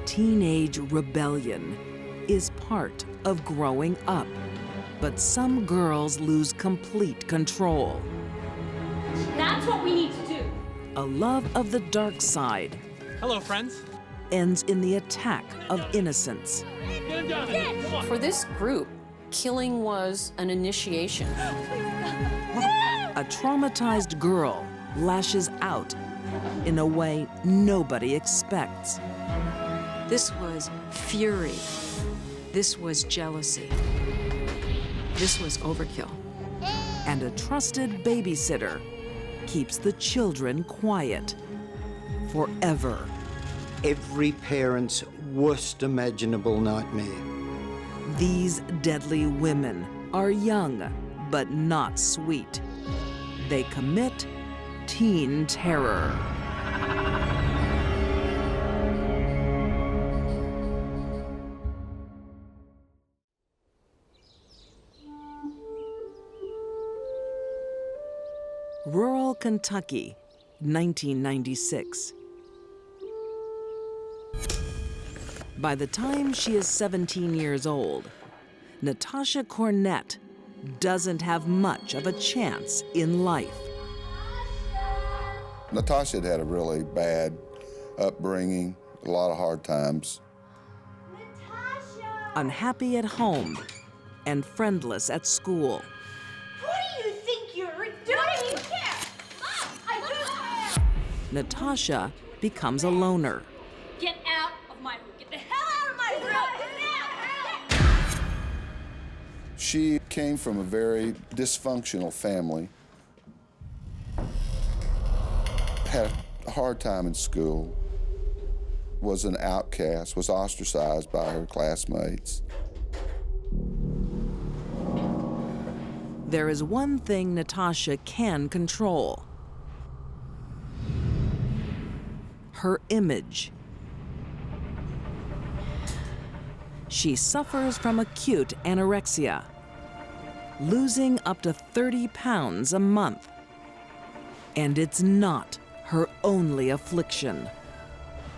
Teenage rebellion is part of growing up, but some girls lose complete control. That's what we need to do. A love of the dark side. Hello, friends. Ends in the attack of innocence. For this group, killing was an initiation. A traumatized girl lashes out in a way nobody expects. This was fury. This was jealousy. This was overkill. And a trusted babysitter keeps the children quiet forever. Every parent's worst imaginable nightmare. These deadly women are young, but not sweet. They commit teen terror. Rural Kentucky, 1996. By the time she is 17 years old, Natasha Cornett doesn't have much of a chance in life. Natasha had a really bad upbringing, a lot of hard times. Natasha! Unhappy at home and friendless at school. Who do you think you're doing? I don't even care! Mom, I do care! Natasha becomes a loner. Get out of my room. Get the hell out of my room! She came from a very dysfunctional family, had a hard time in school, was an outcast, was ostracized by her classmates. There is one thing Natasha can control: her image. She suffers from acute anorexia, losing up to 30 pounds a month. And it's not her only affliction.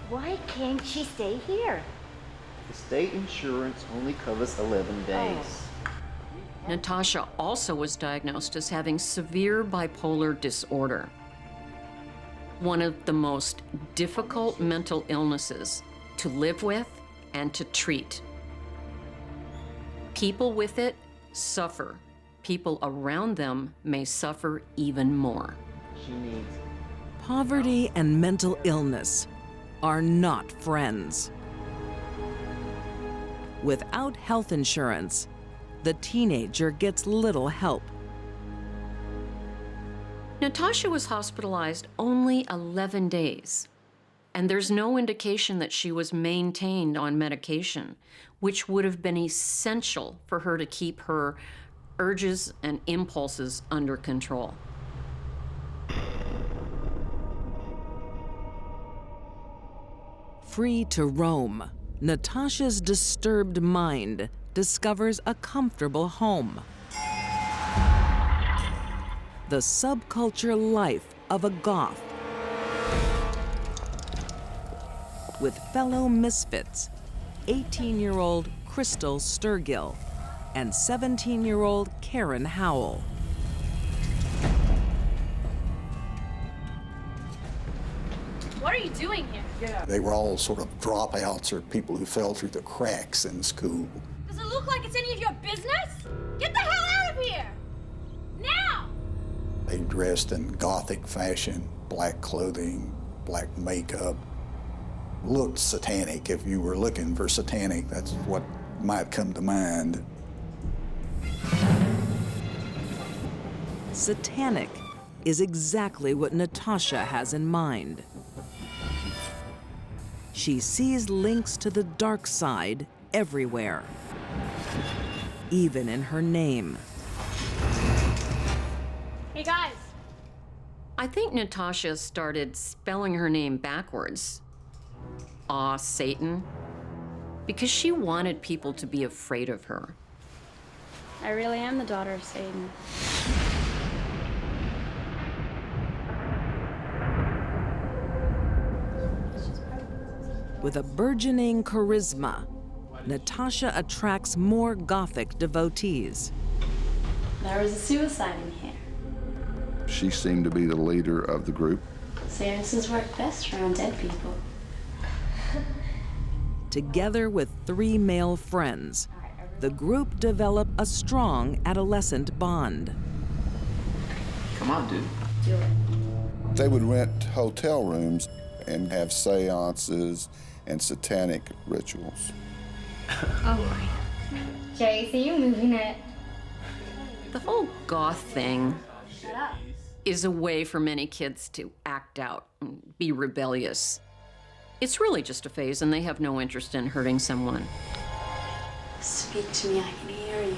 Why can't she stay here? The state insurance only covers 11 days. Natasha also was diagnosed as having severe bipolar disorder, one of the most difficult mental illnesses to live with and to treat. People with it suffer. People around them may suffer even more. She needs Poverty and mental illness are not friends. Without health insurance, the teenager gets little help. Natasha was hospitalized only 11 days, and there's no indication that she was maintained on medication, which would have been essential for her to keep her urges and impulses under control. Free to roam, Natasha's disturbed mind discovers a comfortable home. The subculture life of a goth, with fellow misfits, 18-year-old Crystal Sturgill and 17-year-old Karen Howell. What are you doing here? They were all sort of dropouts or people who fell through the cracks in school. Does it look like it's any of your business? Get the hell out of here! Now! They dressed in Gothic fashion, black clothing, black makeup. Looked satanic. If you were looking for satanic, that's what might come to mind. Satanic is exactly what Natasha has in mind. She sees links to the dark side everywhere, even in her name. Hey guys! I think Natasha started spelling her name backwards. Aw, Satan. Because she wanted people to be afraid of her. I really am the daughter of Satan. With a burgeoning charisma, Natasha attracts more Gothic devotees. There was a suicide in here. She seemed to be the leader of the group. Seances work best around dead people. Together with 3 male friends, the group develop a strong adolescent bond. Come on, dude. Do it. They would rent hotel rooms and have seances and satanic rituals. Oh boy. Jay, so you moving it? The whole goth thing is a way for many kids to act out and be rebellious. It's really just a phase, and they have no interest in hurting someone. Speak to me, I can hear you.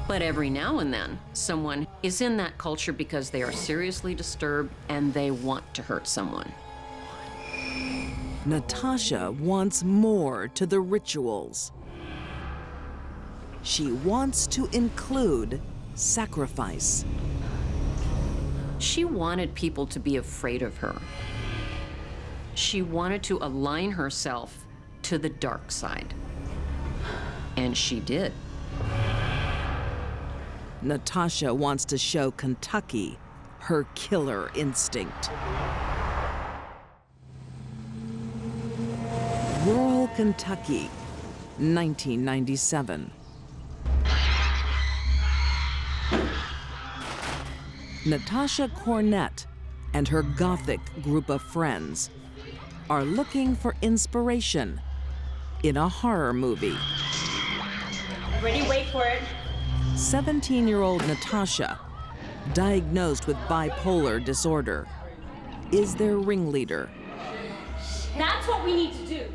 But every now and then, someone is in that culture because they are seriously disturbed and they want to hurt someone. Natasha wants more to the rituals. She wants to include sacrifice. She wanted people to be afraid of her. She wanted to align herself to the dark side. And she did. Natasha wants to show Kentucky her killer instinct. Rural Kentucky, 1997. Natasha Cornett and her Gothic group of friends are looking for inspiration in a horror movie. Ready, wait for it. 17-year-old Natasha, diagnosed with bipolar disorder, is their ringleader. That's what we need to do.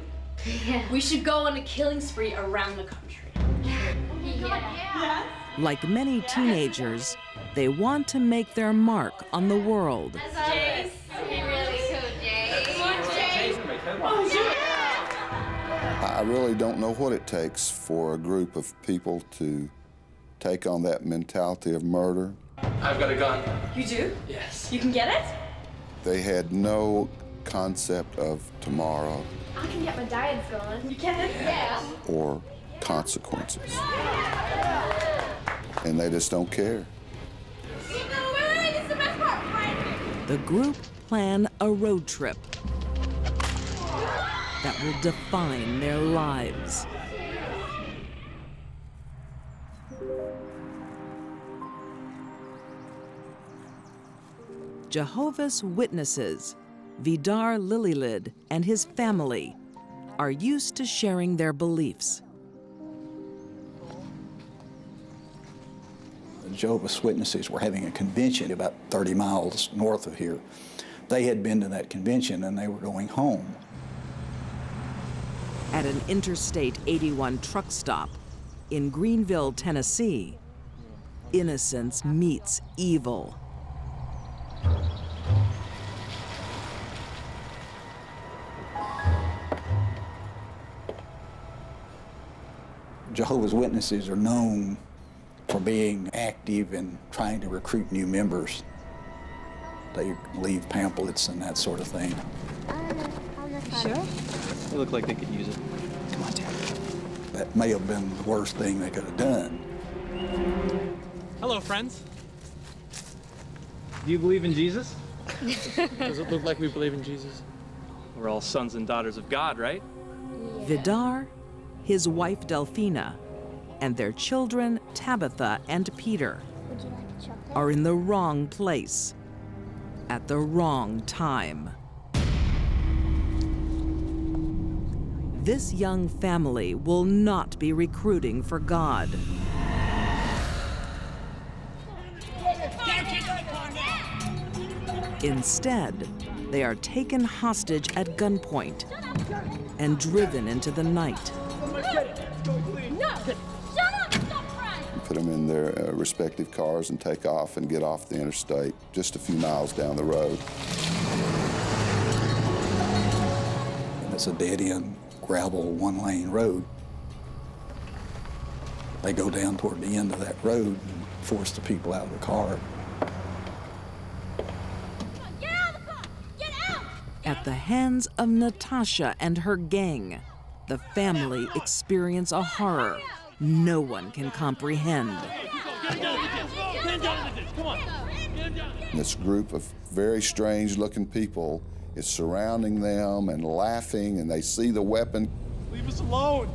We should go on a killing spree around the country. Yeah. Like many teenagers, they want to make their mark on the world. Jace. You're really cool, Jace. Come on, Jace. Oh, yeah. I really don't know what it takes for a group of people to take on that mentality of murder. I've got a gun. You do? Yes. You can get it? They had no concept of tomorrow I can get my diets going. You can? Yeah. or consequences. And they just don't care. Wait, this is the best part. Right. The group plan a road trip that will define their lives. Jehovah's Witnesses, Vidar Lilylid and his family are used to sharing their beliefs. The Jehovah's Witnesses were having a convention about 30 miles north of here. They had been to that convention and they were going home. At an Interstate 81 truck stop in Greenville, Tennessee, innocence meets evil. Jehovah's Witnesses are known for being active and trying to recruit new members. They leave pamphlets and that sort of thing. Sure? They look like they could use it. Come on, Dad. That may have been the worst thing they could have done. Hello, friends. Do you believe in Jesus? Does it look like we believe in Jesus? We're all sons and daughters of God, right? Vidar, his wife Delphina, and their children Tabitha and Peter are in the wrong place at the wrong time. This young family will not be recruiting for God. Instead, they are taken hostage at gunpoint and driven into the night. Put them in their respective cars and take off and get off the interstate just a few miles down the road. And it's a dead-end gravel one-lane road. They go down toward the end of that road and force the people out of the car. Get out of the car! Get out! At the hands of Natasha and her gang, the family experience a horror no one can comprehend. This group of very strange-looking people is surrounding them and laughing, and they see the weapon. Leave us alone.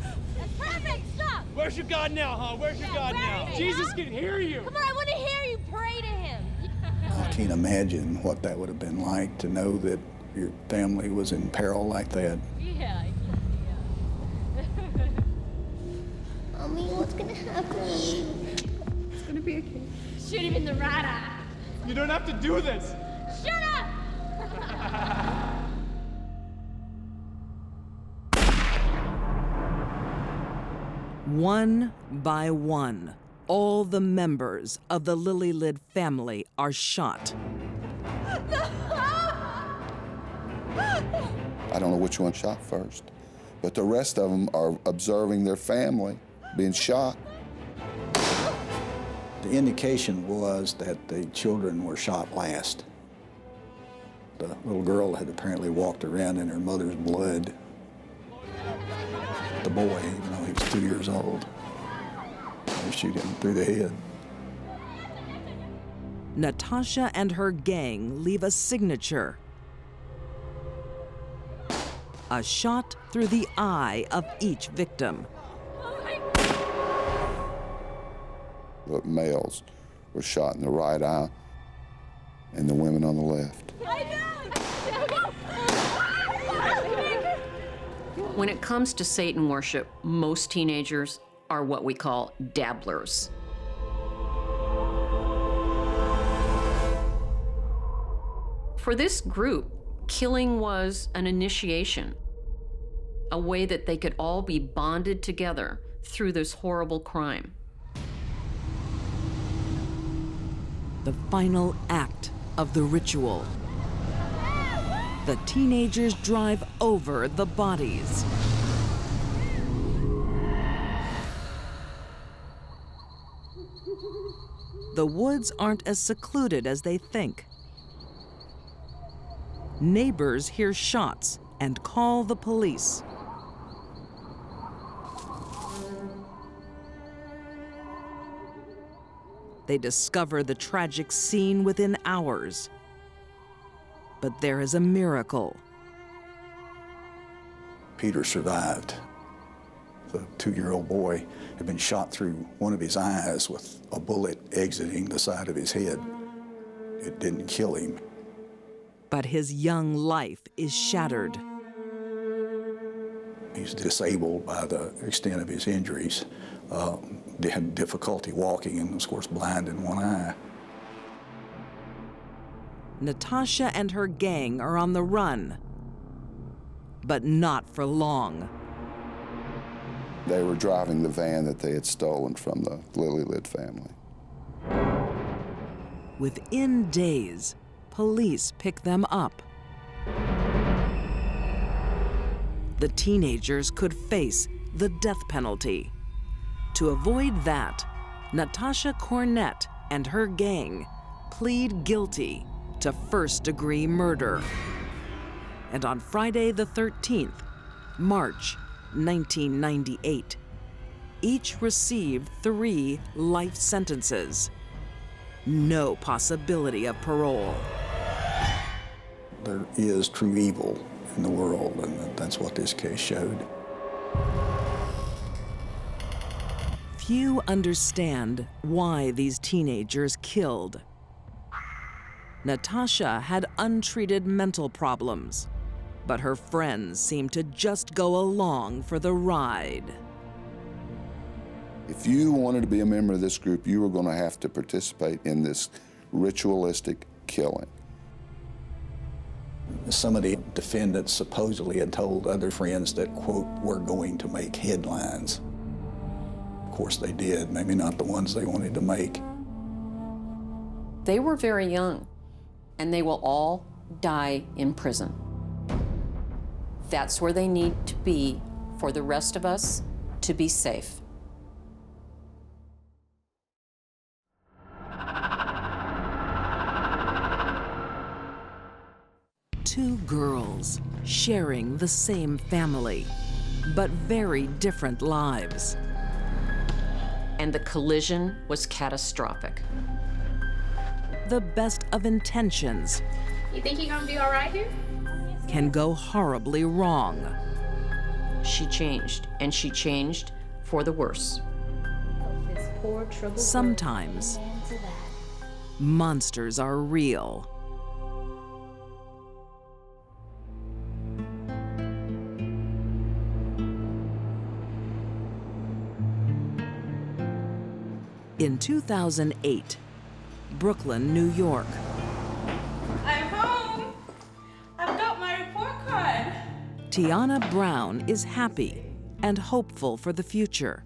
That's perfect. Stop. Where's your God now, huh? Where's your God now? Jesus can hear you. Come on, I want to hear you pray to him. I can't imagine what that would have been like to know that your family was in peril like that. Yeah. Mommy, what's gonna happen? It's gonna be okay. Shoot him in the right eye. You don't have to do this. Shut up! One by one, all the members of the Lilylid family are shot. I don't know which one shot first, but the rest of them are observing their family being shot. The indication was that the children were shot last. The little girl had apparently walked around in her mother's blood. The boy, even though he was 2 years old, they shoot him through the head. Natasha and her gang leave a signature. A shot through the eye of each victim. The males were shot in the right eye, and the women on the left. When it comes to Satan worship, most teenagers are what we call dabblers. For this group, killing was an initiation, a way that they could all be bonded together through this horrible crime. The final act of the ritual. The teenagers drive over the bodies. The woods aren't as secluded as they think. Neighbors hear shots and call the police. They discover the tragic scene within hours. But there is a miracle. Peter survived. The 2-year-old boy had been shot through one of his eyes with a bullet exiting the side of his head. It didn't kill him. But his young life is shattered. He's disabled by the extent of his injuries. They had difficulty walking and, of course, blind in one eye. Natasha and her gang are on the run, but not for long. They were driving the van that they had stolen from the Lilylid family. Within days, police pick them up. The teenagers could face the death penalty. To avoid that, Natasha Cornett and her gang plead guilty to first-degree murder. And on Friday the 13th, March 1998, each received 3 life sentences. No possibility of parole. There is true evil in the world, and that's what this case showed. Few understand why these teenagers killed. Natasha had untreated mental problems, but her friends seemed to just go along for the ride. If you wanted to be a member of this group, you were going to have to participate in this ritualistic killing. Some of the defendants supposedly had told other friends that, quote, we're going to make headlines. Of course they did, maybe not the ones they wanted to make. They were very young, and they will all die in prison. That's where they need to be for the rest of us to be safe. Two girls sharing the same family, but very different lives. And the collision was catastrophic. The best of intentions You think you're gonna be all right here? can go horribly wrong. She changed, and she changed for the worse. This poor troubled Sometimes monsters are real. In 2008, Brooklyn, New York. I'm home. I've got my report card. Tiana Browne is happy and hopeful for the future.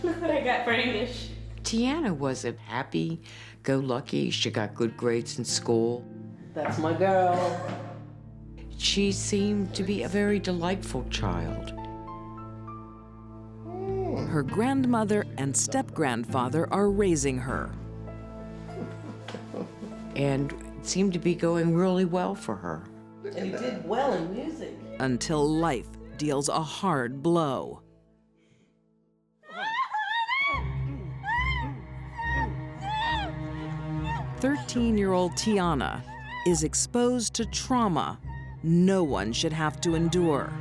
Look what I got for English. Tiana wasn't happy-go-lucky. She got good grades in school. That's my girl. She seemed to be a very delightful child. Her grandmother and step-grandfather are raising her. And it seemed to be going really well for her. And he did well in music. Until life deals a hard blow. Thirteen-year-old Tiana is exposed to trauma no one should have to endure.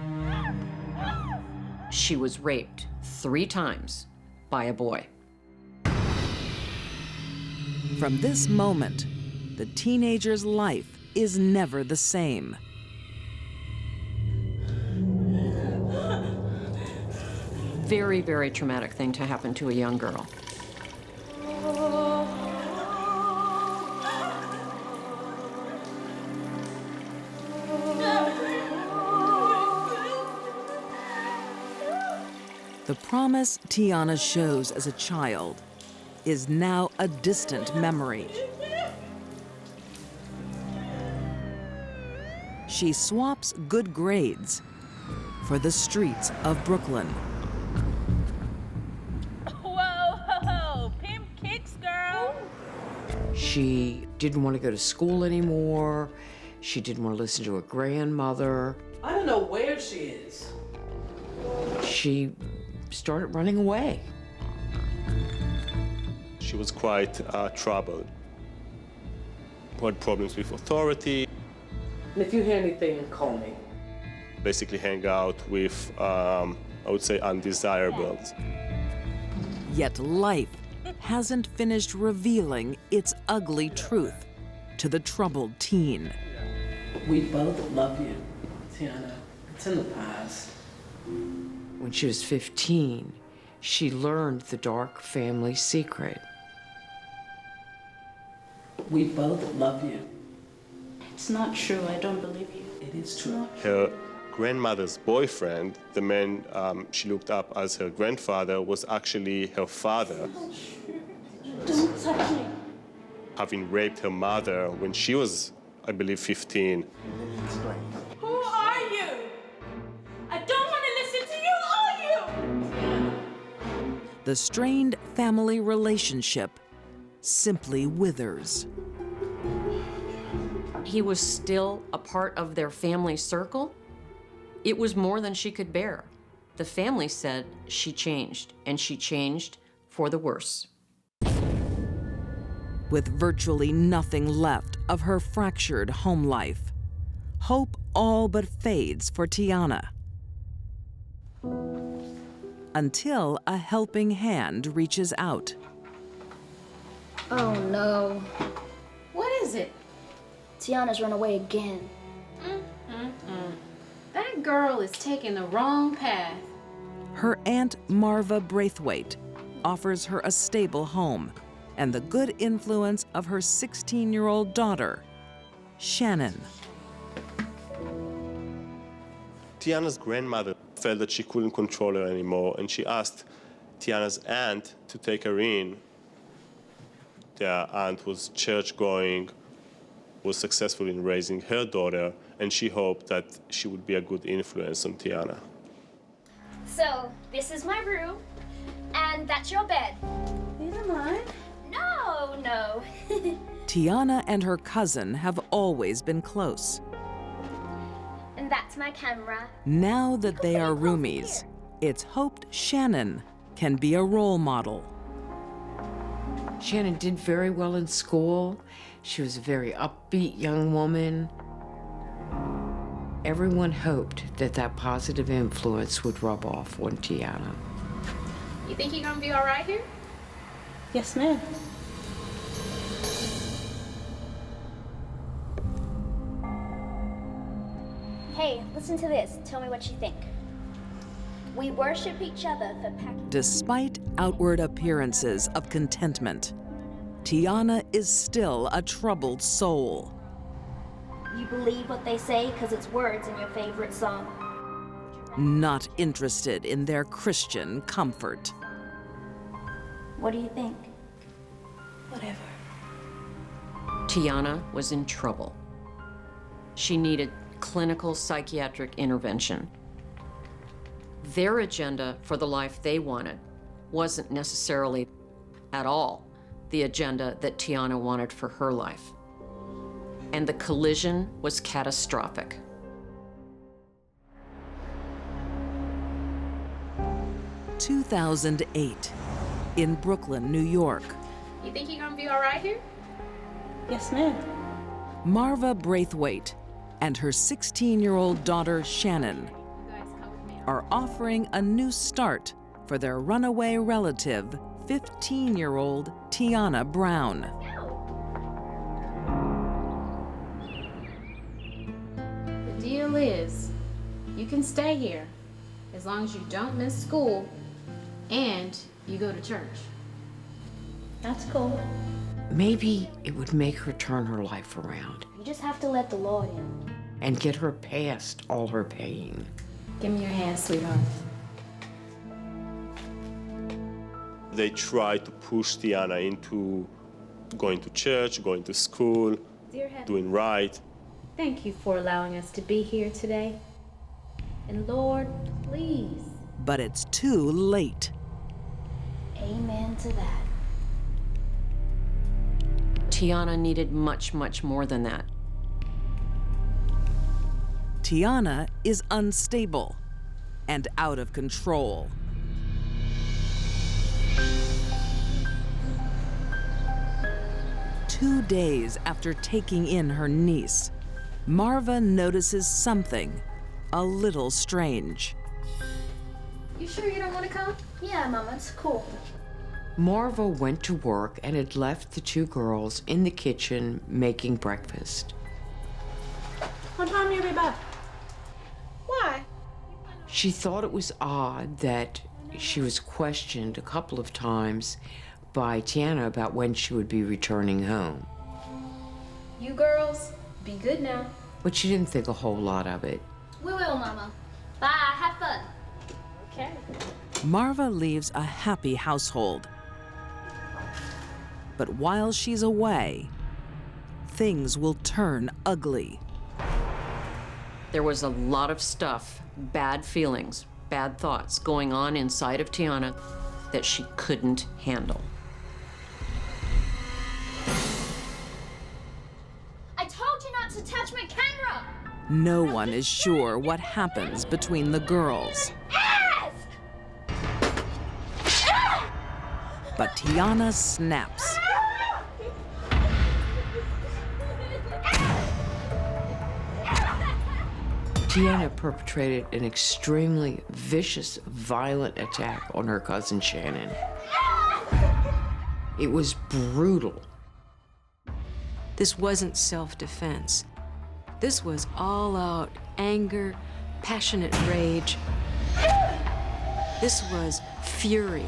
She was raped 3 times by a boy. From this moment, the teenager's life is never the same. Very, very traumatic thing to happen to a young girl. The promise Tiana shows as a child is now a distant memory. She swaps good grades for the streets of Brooklyn. Whoa, pimp kicks, girl. She didn't want to go to school anymore. She didn't want to listen to her grandmother. I don't know where she is. She started running away. She was quite troubled. Had problems with authority. And if you hear anything, call me. Basically hang out with, I would say, undesirables. Yet life hasn't finished revealing its ugly truth to the troubled teen. We both love you, Tiana. It's in the past. When she was 15, she learned the dark family secret. We both love you. It's not true. I don't believe you. It is true. Her grandmother's boyfriend, the man she looked up as her grandfather, was actually her father. Don't touch me. Having raped her mother when she was, I believe, 15. Who are you? I don't want to listen to you, are you? The strained family relationship simply withers. He was still a part of their family circle. It was more than she could bear. The family said she changed, and she changed for the worse. With virtually nothing left of her fractured home life, hope all but fades for Tiana. Until a helping hand reaches out. Oh no. What is it? Tiana's run away again. That girl is taking the wrong path. Her Aunt Marva Braithwaite offers her a stable home and the good influence of her 16-year-old daughter, Shannon. Tiana's grandmother felt that she couldn't control her anymore, and she asked Tiana's aunt to take her in. Their aunt was church-going, was successful in raising her daughter, and she hoped that she would be a good influence on Tiana. So, this is my room, and that's your bed. These are mine. No. Tiana and her cousin have always been close. And that's my camera. Now that they are roomies, it's hoped Shannon can be a role model. Shannon did very well in school. She was a very upbeat young woman. Everyone hoped that that positive influence would rub off on Tiana. You think you're gonna be all right here? Yes, ma'am. Hey, listen to this. Tell me what you think. We worship each other for packing. Despite outward appearances of contentment, Tiana is still a troubled soul. You believe what they say because it's words in your favorite song. Not interested in their Christian comfort. What do you think? Whatever. Tiana was in trouble. She needed clinical psychiatric intervention. Their agenda for the life they wanted wasn't necessarily at all the agenda that Tiana wanted for her life. And the collision was catastrophic. In 2008, in Brooklyn, New York, You think you're gonna be all right here? Yes, ma'am. Marva Braithwaite and her 16-year-old daughter, Shannon, are offering a new start for their runaway relative, 15-year-old Tiana Browne. The deal is, you can stay here as long as you don't miss school and you go to church. That's cool. Maybe it would make her turn her life around You just have to let the Lord in. and get her past all her pain. Give me your hand, sweetheart. They try to push Tiana into going to church, going to school, Dear Heaven, doing right. thank you for allowing us to be here today. And Lord, please. But it's too late. Amen to that. Tiana needed much, much more than that. Tiana is unstable and out of control. Two days after taking in her niece, Marva notices something a little strange. You sure you don't want to come? Yeah, Mama, it's cool. Marva went to work and had left the two girls in the kitchen making breakfast. What time will you be back? Why? She thought it was odd that she was questioned a couple of times by Tiana about when she would be returning home. You girls, be good now. But she didn't think a whole lot of it. We will, Mama. Bye, have fun. Okay. Marva leaves a happy household. But while she's away, things will turn ugly. There was a lot of stuff, bad feelings, bad thoughts going on inside of Tiana that she couldn't handle. I told you not to touch my camera! No one is sure what happens between the girls. But Tiana snaps. Tiana perpetrated an extremely vicious, violent attack on her cousin Shannon. It was brutal. This wasn't self-defense. This was all-out anger, passionate rage. This was fury.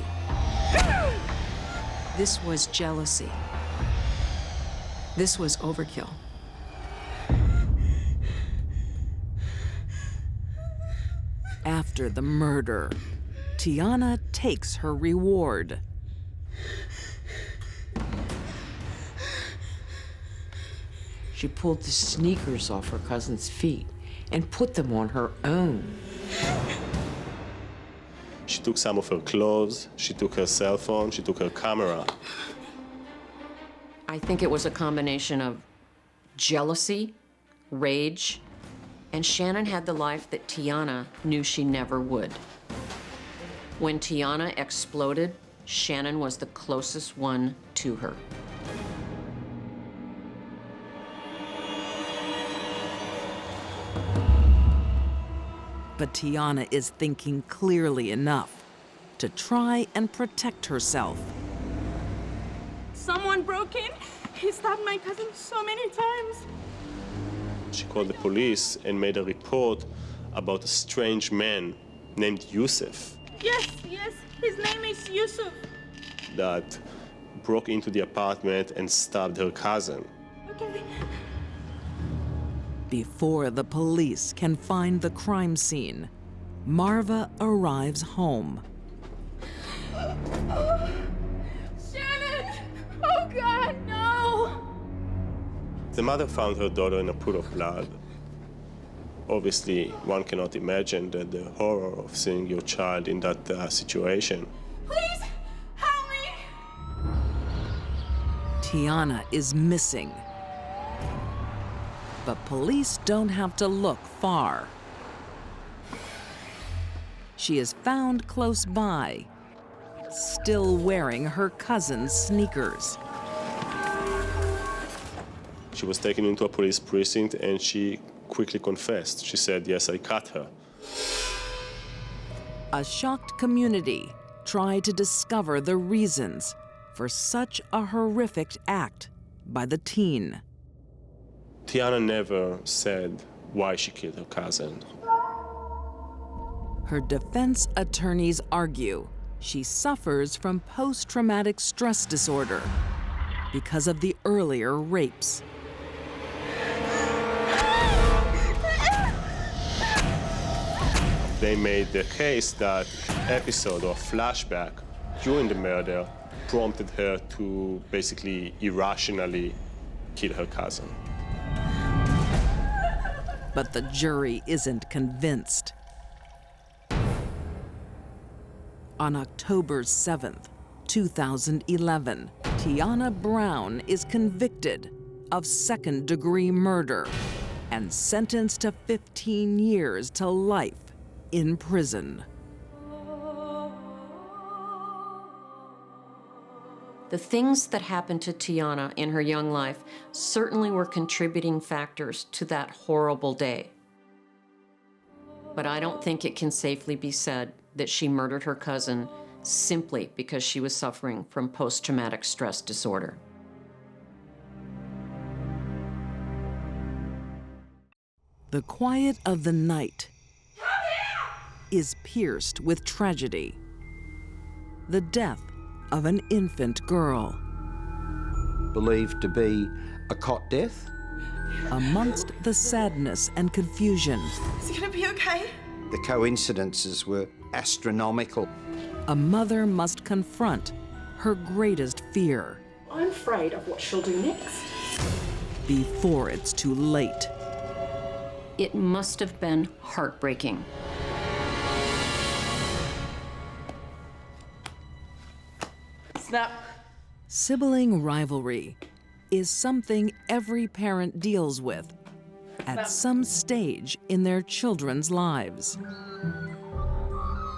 This was jealousy. This was overkill. After the murder, Tiana takes her reward. She pulled the sneakers off her cousin's feet and put them on her own. She took some of her clothes, she took her cell phone, she took her camera. I think it was a combination of jealousy, rage, And Shannon had the life that Tiana knew she never would. When Tiana exploded, Shannon was the closest one to her. But Tiana is thinking clearly enough to try and protect herself. Someone broke in. He stabbed my cousin so many times. She called the police and made a report about a strange man named Yusuf Yes, his name is Yusuf. that broke into the apartment and stabbed her cousin. Okay. Before the police can find the crime scene, Marva arrives home. Shannon! Oh God, no! The mother found her daughter in a pool of blood. Obviously, one cannot imagine the horror of seeing your child in that situation. Please, help me! Tiana is missing. But police don't have to look far. She is found close by, still wearing her cousin's sneakers. She was taken into a police precinct and she quickly confessed. She said, yes, I cut her. A shocked community tried to discover the reasons for such a horrific act by the teen. Tiana never said why she killed her cousin. Her defense attorneys argue she suffers from post-traumatic stress disorder because of the earlier rapes. They made the case that episode or flashback during the murder prompted her to basically irrationally kill her cousin. But the jury isn't convinced. On October 7th, 2011, Tiana Browne is convicted of second-degree murder and sentenced to 15 years to life in prison. The things that happened to Tiana in her young life certainly were contributing factors to that horrible day. But I don't think it can safely be said that she murdered her cousin simply because she was suffering from post-traumatic stress disorder. The quiet of the night is pierced with tragedy. The death of an infant girl. Believed to be a cot death. Amongst the sadness and confusion, Is he gonna be okay? The coincidences were astronomical. a mother must confront her greatest fear I'm afraid of what she'll do next. before it's too late. It must have been heartbreaking. Snap. Sibling rivalry is something every parent deals with at some stage in their children's lives.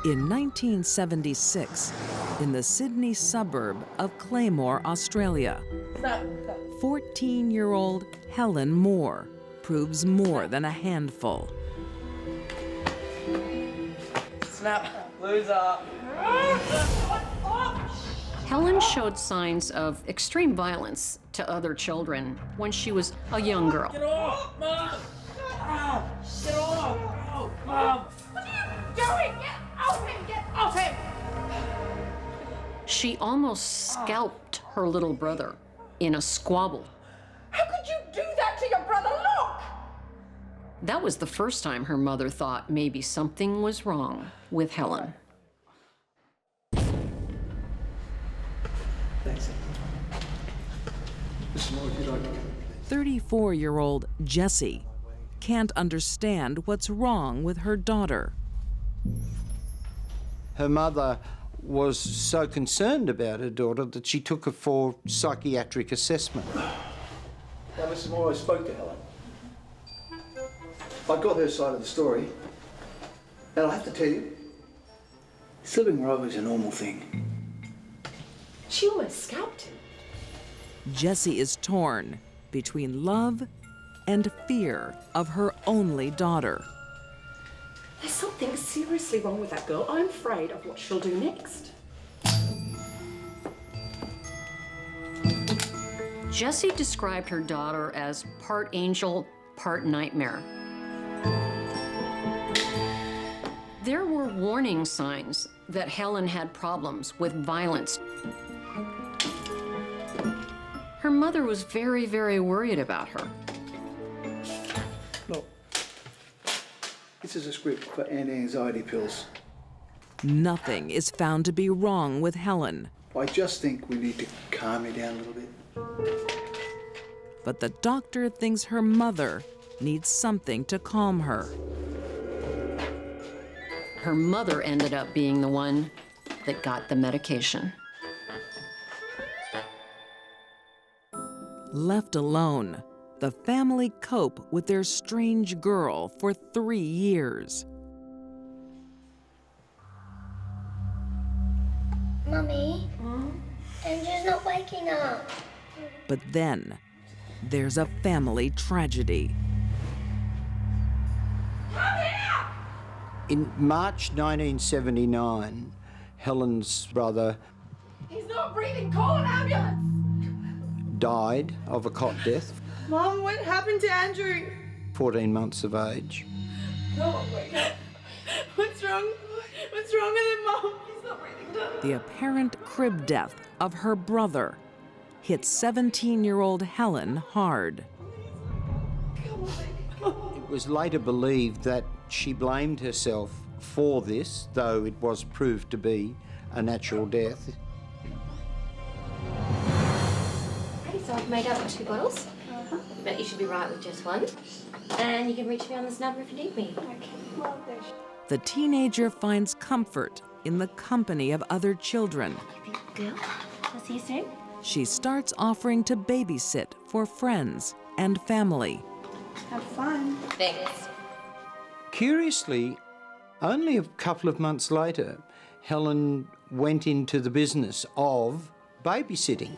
In 1976, in the Sydney suburb of Claymore, Australia, 14-year-old Helen Moore proves more than a handful. Snap. Loser. Helen showed signs of extreme violence to other children when she was a young girl. Get off, Mom! Get off! Mom! What are you doing? Get off him! Get off him! She almost scalped her little brother in a squabble. How could you do that to your brother? Look! That was the first time her mother thought maybe something was wrong with Helen. 34-year-old Jessie can't understand what's wrong with her daughter. Her mother was so concerned about her daughter that she took her for psychiatric assessment. Now, Mrs. Moore, I spoke to Helen. I got her side of the story, and I have to tell you, slipping her over is a normal thing. She almost scalped him. Jessie is torn between love and fear of her only daughter. There's something seriously wrong with that girl. I'm afraid of what she'll do next. Jessie described her daughter as part angel, part nightmare. There were warning signs that Helen had problems with violence. Her mother was very, very worried about her. Look, this is a script for anti-anxiety pills. Nothing is found to be wrong with Helen. I just think we need to calm her down a little bit. But the doctor thinks her mother needs something to calm her. Her mother ended up being the one that got the medication. Left alone, the family cope with their strange girl for 3 years. Mummy, Andrew's not waking up. But then, there's a family tragedy. In March 1979, Helen's brother He's not breathing. Call an ambulance. died of a cot death, Mom, what happened to Andrew? 14 months of age. Oh my God. What's wrong? What's wrong with him, Mom? He's not breathing. The apparent crib death of her brother hit 17-year-old Helen hard. It was later believed that she blamed herself for this, though it was proved to be a natural death. Okay, so I've made up 2 bottles. But you should be right with just one. And you can reach me on this number if you need me. Okay. The teenager finds comfort in the company of other children. Good. I'll see you soon. She starts offering to babysit for friends and family. Have fun. Thanks. Curiously, only a couple of months later, Helen went into the business of babysitting.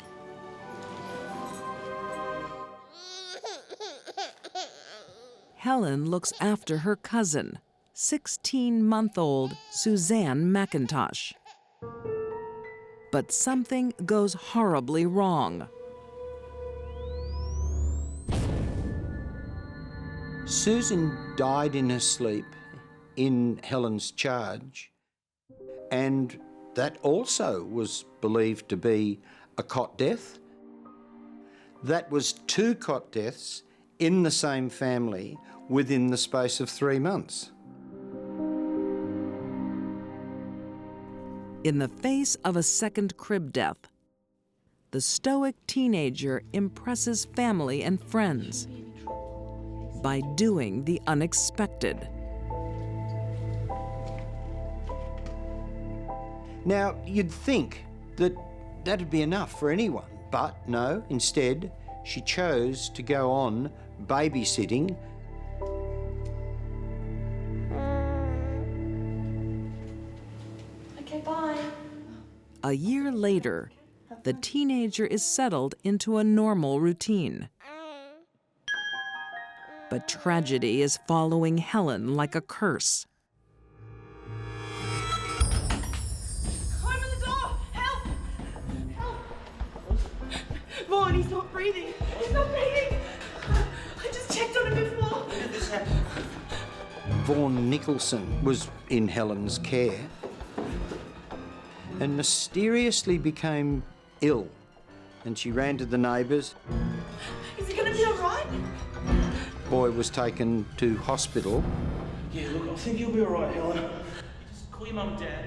Helen looks after her cousin, 16-month-old Suzanne McIntosh. But something goes horribly wrong. Susan died in her sleep in Helen's charge, and that also was believed to be a cot death. That was 2 cot deaths in the same family within the space of 3 months. In the face of a second crib death, the stoic teenager impresses family and friends by doing the unexpected. Now, you'd think that that'd be enough for anyone, but no, instead, she chose to go on babysitting. Okay, bye. A year later, the teenager is settled into a normal routine. But tragedy is following Helen like a curse. Open the door! Help! Help! Vaughn, he's not breathing. He's not breathing. I just checked on him before. When did this happen? Vaughan Nicholson was in Helen's care and mysteriously became ill, and she ran to the neighbours. Is he going to be all right? Boy was taken to hospital. Yeah, look, I think you'll be all right, Helen. Just call your mum and dad.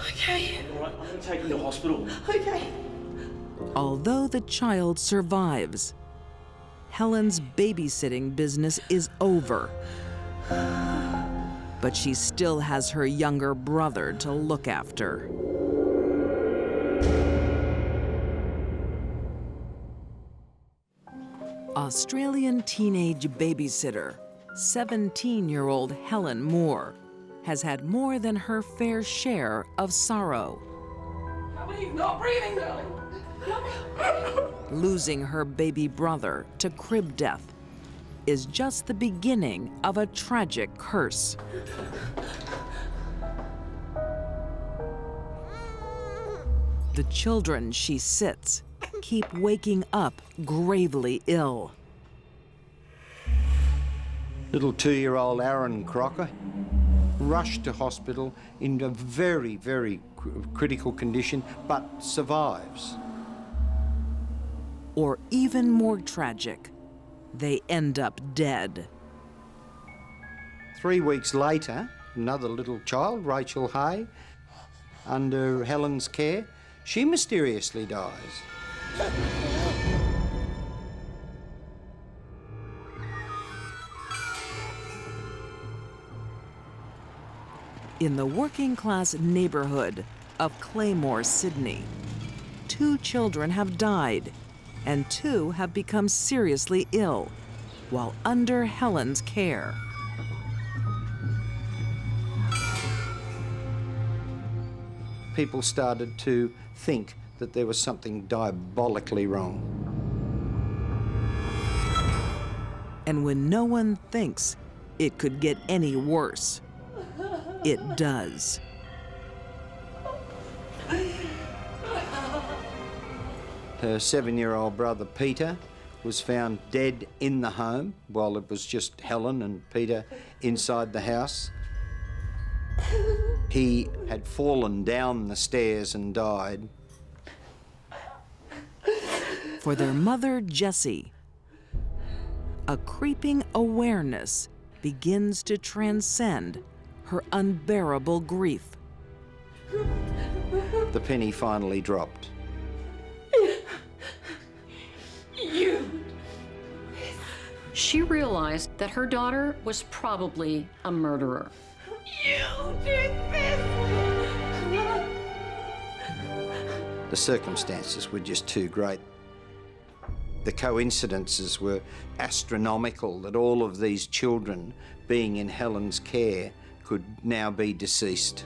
Okay. All right, I'm going to take him to hospital. Okay. Although the child survives, Helen's babysitting business is over. But she still has her younger brother to look after. Australian teenage babysitter, 17-year-old Helen Moore, has had more than her fair share of sorrow. He's not breathing, darling. Losing her baby brother to crib death is just the beginning of a tragic curse. The children she sits keep waking up gravely ill. Little 2-year-old Aaron Crocker rushed to hospital in a very, very critical condition, but survives. Or even more tragic, they end up dead. 3 weeks later, another little child, Rachel Hay, under Helen's care, she mysteriously dies. In the working-class neighborhood of Claymore, Sydney, 2 children have died and 2 have become seriously ill while under Helen's care. People started to think that there was something diabolically wrong. And when no one thinks it could get any worse, it does. Her 7-year-old brother Peter was found dead in the home while it was just Helen and Peter inside the house. He had fallen down the stairs and died. For their mother, Jessie, a creeping awareness begins to transcend her unbearable grief. The penny finally dropped. She realized that her daughter was probably a murderer. You did this! The circumstances were just too great. The coincidences were astronomical that all of these children being in Helen's care could now be deceased.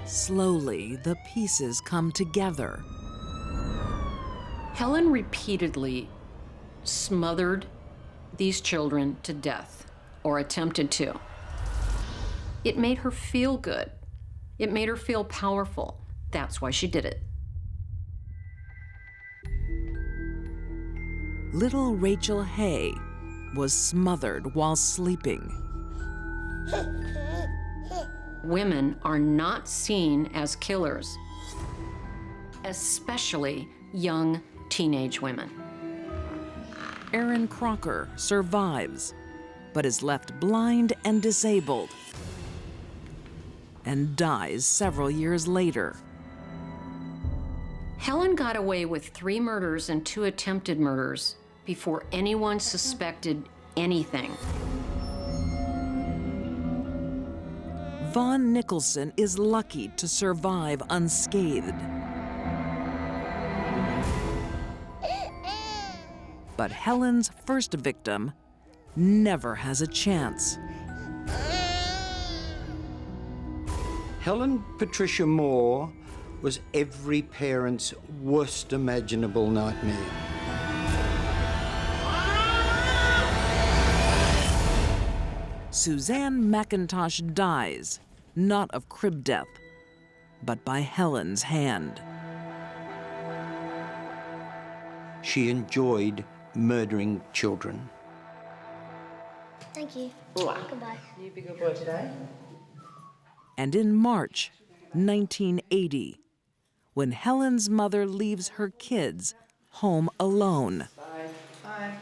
Slowly, the pieces come together. Helen repeatedly smothered these children to death, or attempted to. It made her feel good. It made her feel powerful. That's why she did it. Little Rachel Hay was smothered while sleeping. Women are not seen as killers, especially young teenage women. Aaron Crocker survives, but is left blind and disabled, and dies several years later. Helen got away with 3 murders and 2 attempted murders before anyone suspected anything. Vaughn Nicholson is lucky to survive unscathed. But Helen's first victim never has a chance. Helen Patricia Moore was every parent's worst imaginable nightmare. Suzanne McIntosh dies, not of crib death, but by Helen's hand. She enjoyed murdering children. Thank you. Goodbye. You be a good boy today. And in March 1980, when Helen's mother leaves her kids home alone, Bye.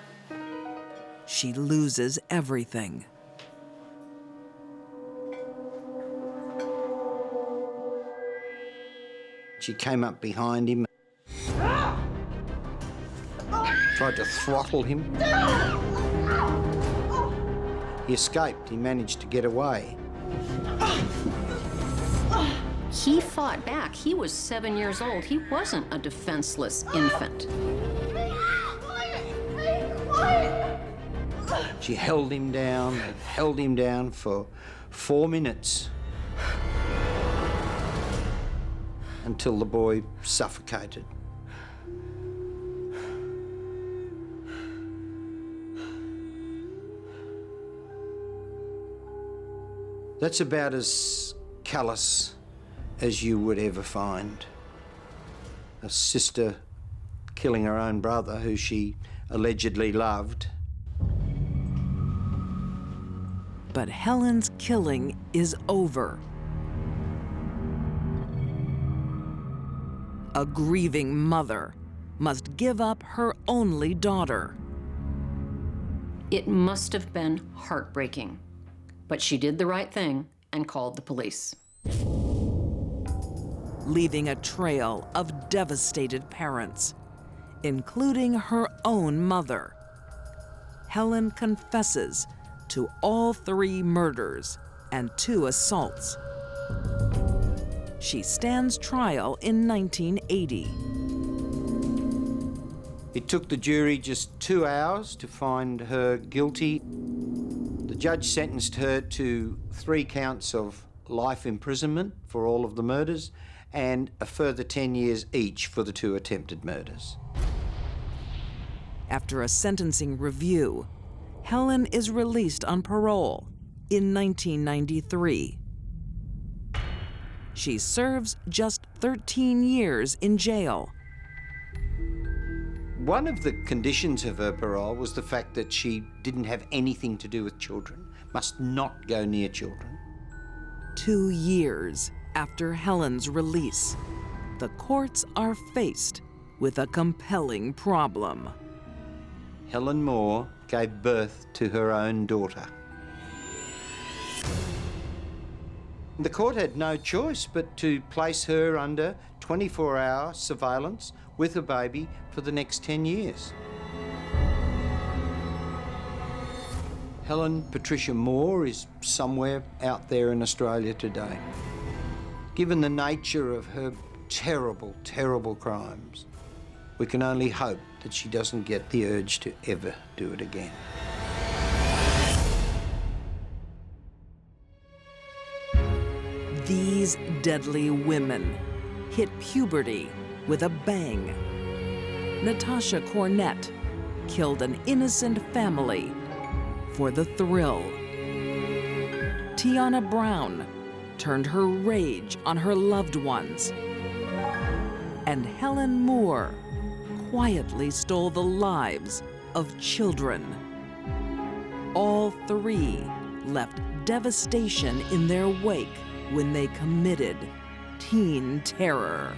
she loses everything. She came up behind him, tried to throttle him. He escaped. He managed to get away. He fought back. He was 7 years old. He wasn't a defenseless infant. She held him down for 4 minutes until the boy suffocated. That's about as callous as you would ever find. A sister killing her own brother, who she allegedly loved. But Helen's killing is over. A grieving mother must give up her only daughter. It must have been heartbreaking, but she did the right thing and called the police. Leaving a trail of devastated parents, including her own mother. Helen confesses to all 3 murders and 2 assaults. She stands trial in 1980. It took the jury just 2 hours to find her guilty. The judge sentenced her to 3 counts of life imprisonment for all of the murders and a further 10 years each for the 2 attempted murders. After a sentencing review, Helen is released on parole in 1993. She serves just 13 years in jail. One of the conditions of her parole was the fact that she didn't have anything to do with children, must not go near children. 2 years after Helen's release, the courts are faced with a compelling problem. Helen Moore gave birth to her own daughter. The court had no choice but to place her under 24-hour surveillance with a baby for the next 10 years. Helen Patricia Moore is somewhere out there in Australia today. Given the nature of her terrible, terrible crimes, we can only hope that she doesn't get the urge to ever do it again. These deadly women hit puberty with a bang. Natasha Cornett killed an innocent family for the thrill. Tiana Browne turned her rage on her loved ones. And Helen Moore quietly stole the lives of children. All 3 left devastation in their wake when they committed teen terror.